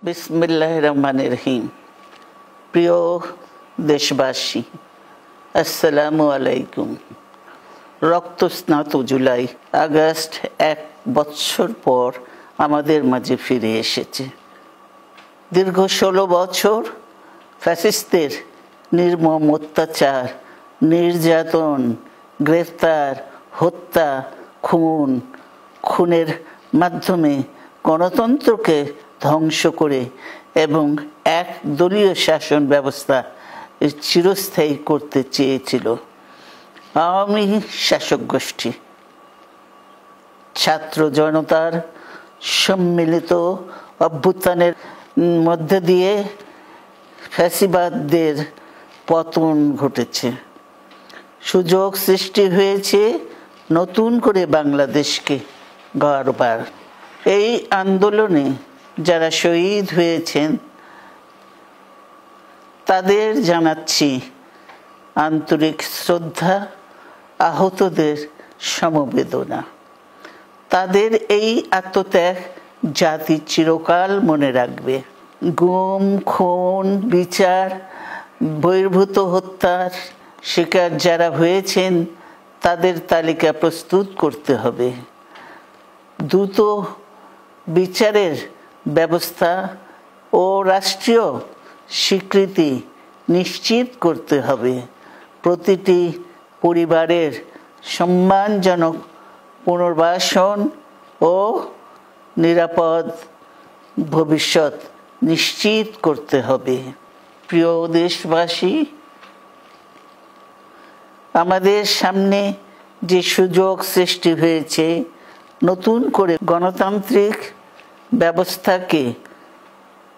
বিসমিল্লাহির রহমানির রহিম। প্রিয় দেশবাসী, আসসালামু আলাইকুম। রক্তস্নাত জুলাই আগস্ট 1 বছর পর আমাদের মাঝে ফিরে এসেছে। দীর্ঘ 16 বছর ফ্যাসিস্টদের নির্মম অত্যাচার, নির্যাতন, গ্রেফতার, হত্যা, খুনের মাধ্যমে গণতন্ত্রকে ধ্বংস করে এবং এক দলীয় শাসন ব্যবস্থা চিরস্থায়ী করতে চেয়েছিল আওয়ামী শাসক গোষ্ঠী। ছাত্র জনতার সম্মিলিত অভ্যুত্থানের মধ্যে দিয়ে ফ্যাসিবাদদের পতন ঘটেছে। সুযোগ সৃষ্টি হয়েছে নতুন করে বাংলাদেশকে গড়বার। এই আন্দোলনে যারা শহীদ হয়েছেন তাদের জানাচ্ছি আন্তরিক শ্রদ্ধা, আহতদের সমবেদনা। তাদের এই আত্মত্যাগ জাতি চিরকাল মনে রাখবে। গুম, খুন, বিচার বহির্ভূত হত্যার শিকার যারা হয়েছেন তাদের তালিকা প্রস্তুত করতে হবে। দ্রুত বিচারের ব্যবস্থা ও রাষ্ট্রীয় স্বীকৃতি নিশ্চিত করতে হবে। প্রতিটি পরিবারের সম্মানজনক পুনর্বাসন ও নিরাপদ ভবিষ্যৎ নিশ্চিত করতে হবে। প্রিয় দেশবাসী, আমাদের সামনে যে সুযোগ সৃষ্টি হয়েছে নতুন করে গণতান্ত্রিক ব্যবস্থাকে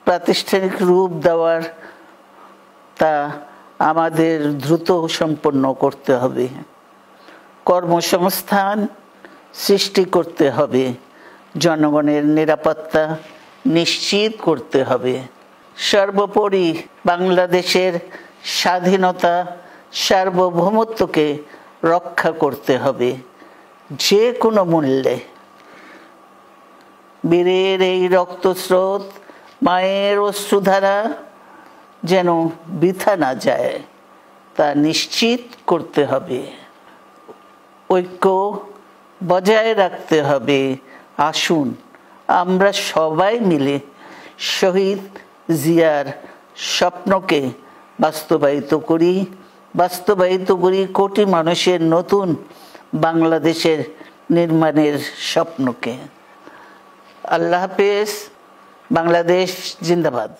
প্রাতিষ্ঠানিক রূপ দেওয়ার, তা আমাদের দ্রুত সম্পন্ন করতে হবে। কর্মসংস্থান সৃষ্টি করতে হবে, জনগণের নিরাপত্তা নিশ্চিত করতে হবে। সর্বোপরি বাংলাদেশের স্বাধীনতা, সার্বভৌমত্বকে রক্ষা করতে হবে যে কোনো মূল্যে। বীরের এই রক্তস্রোত, মায়ের অশ্রুধারা যেন বৃথা না যায় তা নিশ্চিত করতে হবে। ঐক্য বজায় রাখতে হবে। আসুন আমরা সবাই মিলে শহীদ জিয়ার স্বপ্নকে বাস্তবায়িত করি কোটি মানুষের নতুন বাংলাদেশের নির্মাণের স্বপ্নকে। আল্লাহ হাফেজ। বাংলাদেশ জিন্দাবাদ।